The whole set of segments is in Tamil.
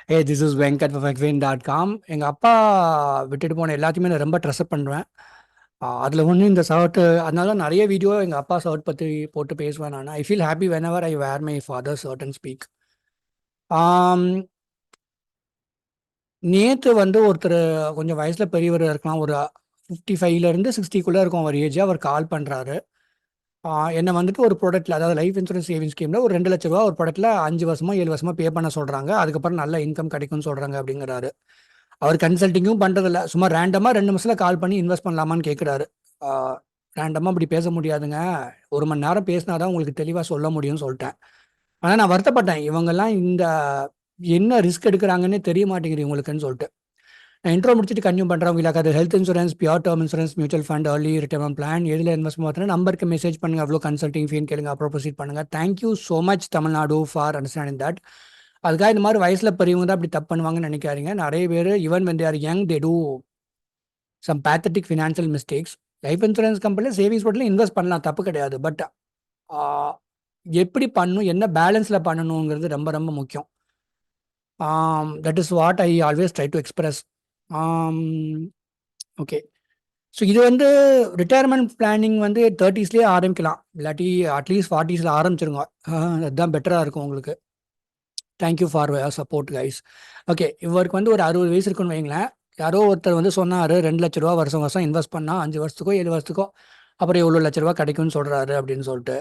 This is Venkat வெங்கட்வின்.com. எங்கள் அப்பா விட்டுட்டு போன எல்லாத்தையுமே நான் ரொம்ப ட்ரெஸ்அப் பண்ணுவேன். அதில் ஒன்று இந்த ஷர்ட்டு. அதனால நிறைய வீடியோ எங்கள் அப்பா ஷர்ட் பற்றி போட்டு பேசுவேன் நான். I feel happy whenever I wear my father shirt and speak. நேற்று வந்து ஒருத்தர் கொஞ்சம் வயசில் பெரியவர் இருக்கலாம், ஒரு 55லேருந்து 60க்குள்ளே இருக்கும் அவர் ஏஜ். அவர் கால் பண்ணுறாரு. என்ன வந்துட்டு ஒரு ப்ராடக்ட்டில், அதாவது லைஃப் இன்சூரன்ஸ் சேவிங்ஸ் ஸ்கீமில் ஒரு 2 லட்ச ரூபா ஒரு ப்ராடக்ட்டில் 5 வருஷமா 7 வருஷமா பே பண்ண சொல்கிறாங்க. அதுக்கப்புறம் நல்ல இன்கம் கிடைக்கும்னு சொல்கிறாங்க அப்படிங்கிறாரு. அவர் கன்சல்டிங்கும் பண்ணுறதில்ல, சும்மா ரேண்டமாக 2 நிமிஷத்தில் கால் பண்ணி இன்வெஸ்ட் பண்ணலாமான்னு கேட்குறாரு. ரேண்டமாக அப்படி பேச முடியாதுங்க, 1 மணி நேரம் பேசினா தான் உங்களுக்கு தெளிவாக சொல்ல முடியும்னு சொல்லிட்டேன். ஆனால் நான் வருத்தப்பட்டேன், இவங்கெல்லாம் இந்த என்ன ரிஸ்க் எடுக்கிறாங்கன்னே தெரிய மாட்டேங்குது இவங்களுக்குன்னு சொல்லிட்டு. நான் இன்ட்ரோ முடிச்சுட்டு கன்யூ பண்ணுறேன். உங்களுக்கு அது health insurance, pure term insurance, mutual fund, early retirement plan, எதில் இன்வெஸ்ட் பார்த்தீங்கன்னா நம்பருக்கு மெசேஜ் பண்ணுங்கள், அவ்வளோ கன்சல்டிங் ஃபீன் கேளுங்க, அப்புறம் ப்ரொசீட் பண்ணுங்கள். Thank you so much Tamil Nadu for understanding that. அதுக்காக இந்த மாதிரி வயசில் பெரியவங்க தான் அப்படி தப்பு பண்ணுவாங்கன்னு நினைக்காதீங்க. நிறைய பேர் even when they are young they do some pathetic financial mistakes. Life insurance கம்பெனியில் சேவிங்ஸ் போட்டில் இன்வெஸ்ட் பண்ணலாம், தப்பு கிடையாது. பட் எப்படி பண்ணணும், என்ன பேலன்ஸில் பண்ணணுங்கிறது ரொம்ப ரொம்ப முக்கியம். That is what I always try to express. Okay. So இது வந்து ரிட்டையர்மெண்ட் பிளானிங் வந்து 30ஸ்லேயே ஆரம்பிக்கலாம், இல்லாட்டி அட்லீஸ்ட் 40ஸில் ஆரம்பிச்சிருங்க. அதுதான் பெட்டராக இருக்கும் உங்களுக்கு. Thank you for support guys. Okay, இவருக்கு வந்து ஒரு 60 வயசு இருக்குன்னு வைங்களேன். யாரோ ஒருத்தர் வந்து சொன்னார் 2 லட்ச ரூபா வருஷம் வருஷம் இன்வெஸ்ட் பண்ணால் 5 வருஷத்துக்கோ 7 வருஷத்துக்கோ அப்புறம் எவ்வளோ லட்ச ரூபா கிடைக்கும்னு சொல்கிறாரு அப்படின்னு சொல்லிட்டு.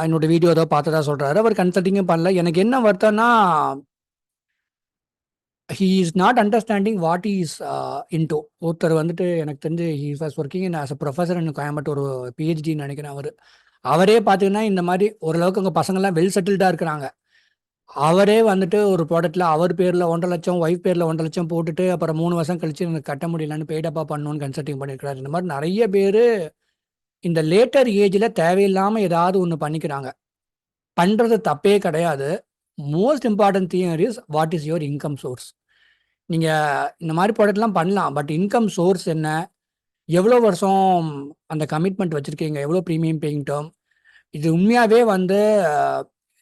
என்னோட வீடியோ ஏதோ பார்த்ததா சொல்கிறாரு. அவர் கன்சல்டிங்கும் பண்ணல. எனக்கு என்ன வருத்தம்னா, he is not understanding what is into. ஒருத்தர் வந்துட்டு எனக்கு தெரிஞ்சு he was working in as a professor in Coimbatore, ஒரு பிஹெச்டின்னு நினைக்கிறேன் அவர். அவரே பார்த்தீங்கன்னா இந்த மாதிரி ஓரளவுக்கு அவங்க பசங்கள்லாம் வெல் செட்டில்டாக இருக்கிறாங்க. அவரே வந்துட்டு ஒரு ப்ராடக்ட்டில் அவர் பேரில் 1,50,000, ஒய்ஃப் பேரில் 1,50,000 போட்டுட்டு அப்புறம் 3 வருஷம் கழிச்சு எனக்கு கட்ட முடியலன்னு பெய்டப்பா பண்ணணும்னு கன்சல்டிங் பண்ணியிருக்கிறாரு. இந்த மாதிரி நிறைய பேர் இந்த லேட்டர் ஏஜில் தேவையில்லாமல் ஏதாவது ஒன்று பண்ணிக்கிறாங்க. பண்ணுறது தப்பே கிடையாது. Most important thing is what is your income source. நீங்கள் இந்த மாதிரி ப்ராடக்ட்லாம் பண்ணலாம், பட் இன்கம் சோர்ஸ் என்ன, எவ்வளோ வருஷம் அந்த கமிட்மெண்ட் வச்சுருக்கீங்க, எவ்வளோ ப்ரீமியம் பேயிங் டேர்ம், இது உண்மையாகவே வந்து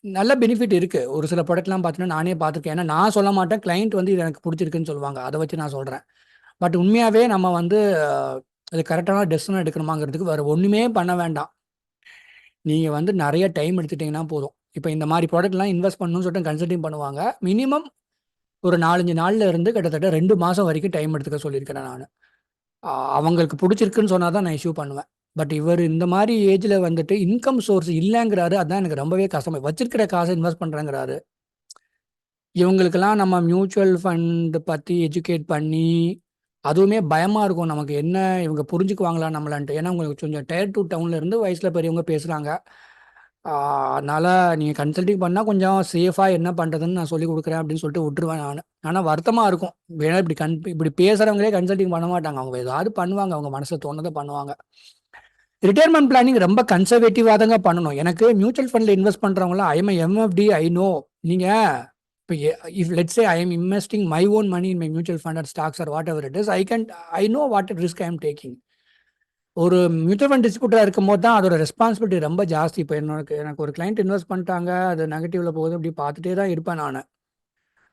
நல்ல பெனிஃபிட் இருக்குது. ஒரு சில ப்ராடக்ட்லாம் பார்த்தீங்கன்னா நானே பார்த்துருக்கேன். ஏன்னா நான் சொல்ல மாட்டேன், கிளைண்ட் வந்து இது எனக்கு பிடிச்சிருக்குன்னு சொல்லுவாங்க, அதை வச்சு நான் சொல்கிறேன். பட் உண்மையாகவே நம்ம வந்து அது கரெக்டான டெசிஷன் எடுக்கணுமாங்கிறதுக்கு வேறு ஒன்றுமே பண்ண வேண்டாம். நீங்கள் வந்து நிறைய டைம் எடுத்துட்டிங்கன்னா போதும். இப்போ இந்த மாதிரி ப்ராடக்ட்லாம் இன்வெஸ்ட் பண்ணணும்னு சொல்லிட்டு கன்சல்டிங் பண்ணுவாங்க. மினிமம் ஒரு 4-5 நாளில் இருந்து கிட்டத்தட்ட 2 மாதம் வரைக்கும் டைம் எடுத்துக்க சொல்லியிருக்கிறேன் நான். அவங்களுக்கு பிடிச்சிருக்குன்னு சொன்னால் தான் நான் இஷ்யூ பண்ணுவேன். பட் இவர் இந்த மாதிரி ஏஜில் வந்துட்டு இன்கம் சோர்ஸ் இல்லைங்கிறாரு. அதான் எனக்கு ரொம்பவே கஷ்டமாக, வச்சிருக்கிற காசை இன்வெஸ்ட் பண்ணுறேங்கிறாரு. இவங்களுக்கெல்லாம் நம்ம மியூச்சுவல் ஃபண்ட் பற்றி எஜுகேட் பண்ணி, அதுவுமே பயமாக இருக்கும் நமக்கு, என்ன இவங்க புரிஞ்சுக்குவாங்களா நம்மளான்ட்டு. ஏன்னா உங்களுக்கு கொஞ்சம் டயர் 2 டவுனில் இருந்து வயசில் பெரியவங்க பேசுகிறாங்க. அதனால் நீங்கள் கன்சல்டிங் பண்ணால் கொஞ்சம் சேஃபாக என்ன பண்ணுறதுன்னு நான் சொல்லிக் கொடுக்குறேன் அப்படின்னு சொல்லிட்டு விட்டுருவேன் நான். ஆனால் வருத்தமாக இருக்கும், ஏன்னா இப்படி பேசுகிறவங்களே கன்சல்டிங் பண்ண மாட்டாங்க. அவங்க ஏதாவது பண்ணுவாங்க, அவங்க மனசில் தோணுதை பண்ணுவாங்க. ரிட்டையர்மெண்ட் பிளானிங் ரொம்ப கன்சர்வேட்டிவாக தாங்க பண்ணணும். எனக்கு மியூச்சுவல் ஃபண்டில் இன்வெஸ்ட் பண்ணுறவங்களாம் ஐஎம் எம்எஃப்டி ஐ நோ. நீங்கள் இப்போ if let's say I am investing my own money in my mutual fund or stocks or what it is, I know what risk I am taking. ஒரு மியூச்சுவல் ஃபண்ட் டிஸ்ட்ரிபியூட்டராக இருக்கும் போது தான் அதோட ரெஸ்பான்சிபிலிட்டி ரொம்ப ஜாஸ்தி. இப்போ எனக்கு ஒரு கிளைண்ட் இன்வெஸ்ட் பண்ணிட்டாங்க, அது நெகட்டிவ்ல போகுது, அப்படி பார்த்துட்டே தான் இருப்பேன் நான்.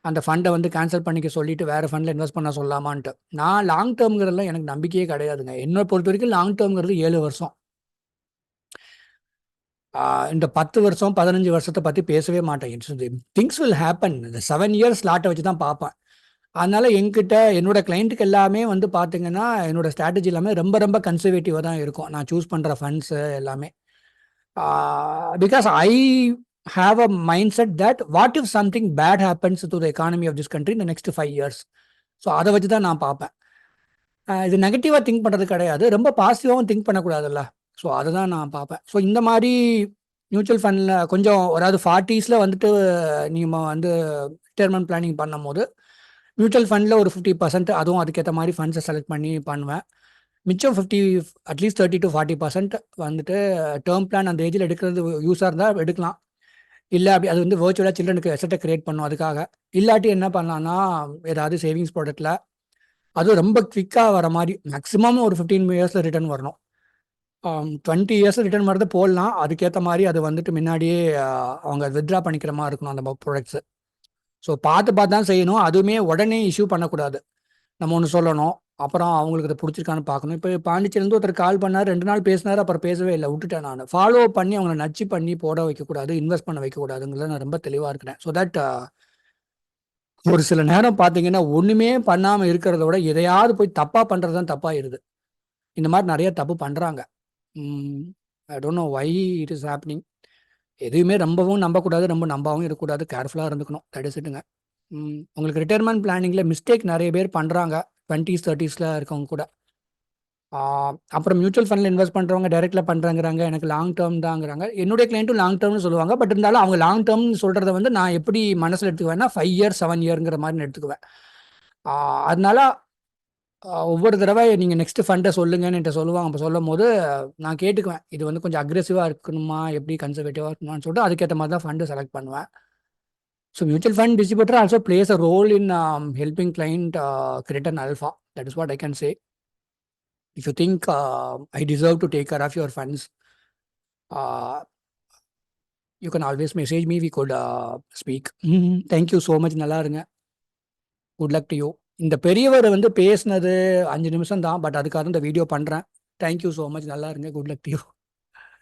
அந்த ஃபண்டை வந்து கேன்சல் பண்ணிக்க சொல்லிட்டு வேறு ஃபண்டில் இன்வெஸ்ட் பண்ண சொல்லாமான்ட்டு. நான் லாங் டேர்ம்ங்கிறதுலாம் எனக்கு நம்பிக்கையே கிடையாதுங்க. என்னை பொறுத்த வரைக்கும் லாங் டேர்ம்ங்கிறது 7 வருஷம். இந்த 10 வருஷம் 15 வருஷத்தை பற்றி பேசவே மாட்டேன். Things will happen. இந்த 7 இயர்ஸ் ஸ்லாட்டை வச்சு தான் பார்ப்பேன். அதனால என்கிட்ட என்னோட கிளைண்ட்டுக்கு எல்லாமே வந்து பார்த்தீங்கன்னா என்னோட ஸ்ட்ராட்டஜி எல்லாமே ரொம்ப ரொம்ப கன்சர்வேட்டிவாக தான் இருக்கும். நான் சூஸ் பண்ணுற ஃபண்ட்ஸு எல்லாமே. Because I have a mindset that what if something bad happens to the economy of this country இந்த நெக்ஸ்ட் 5 இயர்ஸ். ஸோ அதை வச்சு தான் நான் பார்ப்பேன். இது நெகட்டிவாக திங்க் பண்ணுறது கிடையாது, ரொம்ப பாசிட்டிவாகவும் திங்க் பண்ணக்கூடாதுல்ல. ஸோ அதை தான் நான் பார்ப்பேன். ஸோ இந்த மாதிரி மியூச்சுவல் ஃபண்டில் கொஞ்சம், அதாவது 40ஸில் வந்துட்டு நீங்கள் வந்து ரிட்டையர்மெண்ட் பிளானிங் பண்ணும் போது மியூச்சுவல் ஃபண்டில் ஒரு 50%, அதுவும் அதுக்கேற்ற மாதிரி ஃபண்ட்ஸை செலக்ட் பண்ணி பண்ணுவேன். மிச்சம் 50, அட்லீஸ்ட் 30-40% வந்துட்டு டேர்ம் பிளான் அந்த ஏஜில் எடுக்கிறது யூஸாக இருந்தால் எடுக்கலாம். இல்லை அப்படி அது வந்து வர்ச்சுவலாக சில்ட்ரனுக்கு எசட்டை கிரியேட் பண்ணும் அதுக்காக. இல்லாட்டி என்ன பண்ணலான்னா ஏதாவது சேவிங்ஸ் ப்ராடக்ட்டில், அதுவும் ரொம்ப குவிக்காக வர மாதிரி, மேக்ஸிமம் ஒரு 15 இயர்ஸில் ரிட்டர்ன் வரணும். 20 இயர்ஸ் ரிட்டர்ன் வரது போடலாம். அதுக்கேற்ற மாதிரி அது வந்துட்டு முன்னாடியே அவங்க வித்ட்ரா பண்ணிக்கிற மாதிரி இருக்கணும் அந்த ப்ராடக்ட்ஸு. ஸோ பார்த்து பார்த்து தான் செய்யணும். அதுவுமே உடனே இஷ்யூ பண்ணக்கூடாது. நம்ம ஒண்ணு சொல்லணும். அப்புறம் அவங்களுக்கு அது புடிச்சிருக்கான்னு பார்க்கணும். இப்ப பாண்டிச்சேரிலருந்து ஒருத்தர் கால் பண்ணாரு. 2 நாள் பேசினாரு. அப்புறம் பேசவே இல்ல. விட்டுட்டேன் நானு. ஃபாலோ பண்ணி அவங்கள நச்சு பண்ணி போட வைக்கக்கூடாது. இன்வெஸ்ட் பண்ண வைக்கக்கூடாதுங்கிறதுல நான் ரொம்ப தெளிவா இருக்கிறேன். ஸோ தட் ஒரு சில நேரம் பார்த்தீங்கன்னா, ஒண்ணுமே பண்ணாம இருக்கிறத விட, எதையாவது போய் தப்பா பண்றது தான் தப்பாயிருது. இந்த மாரி நெறைய தப்பு பண்றாங்க. ம். I don't know why it is happening. எதையுமே ரொம்பவும் நம்பக்கூடாது. ரொம்ப நம்பாவும் இருக்கக்கூடாது. கேர்ஃபுல்லா இருந்துக்கணும். தட் இஸ் இட்டுங்க. உங்களுக்கு ரிட்டயர்மென்ட் பிளானிங்ல மிஸ்டேக் நெறைய பேர் பண்றாங்க. 20ஸ், 30ஸ்ல இருக்கவங்க கூட. ஆ அப்புறம் மியூச்சுவல் ஃபண்ட்ல இன்வெஸ்ட் பண்றவங்க டைரக்ட்ல பண்றேங்கிறாங்க. எனக்கு லாங் டெர்ம் தாங்கிறாங்க. என்னுடைய கிளையன்ட்டும் லாங் டெர்ம்னு சொல்லுவாங்க. பட் இருந்தாலும் அவங்க லாங் டெர்ம்னு சொல்றத வந்து நான் எப்படி மனசுல எடுத்துக்குவேன்னா, 5 இயர், 7 இயர்ங்கிற மாரி எடுத்துக்குவேன். ஆ அதனால ஒவ்வொரு தடவ நீங்க நெக்ஸ்ட் ஃபண்ட சொல்லுங்கன்னு என்ட்ட சொல்லுவாங்க. அப்ப சொல்லும்போது நான் கேட்டுக்குவேன். இது வந்து கொஞ்சம் அக்ரெசிவா இருக்கணுமா? எப்படி கன்சர்வேட்டிவா இருக்கணுமான்னு சொல்லிட்டு அதுக்கேத்த மாரி தான் ஃபண்ட் செலக்ட் பண்ணுவேன். So mutual fund distributor also plays a role in helping client create an alpha. That is what I can say. If you think I deserve to take care of your funds, uh, you can always message me. We could speak. Thank you so much. நல்லா இருங்க. Good luck to you. இந்த பெரியவர் வந்து பேசினது 5 நிமிஷம் தான். பட் அதுக்காக இந்த வீடியோ பண்றேன். Thank you so much. நல்லா இருங்க. Good luck to you.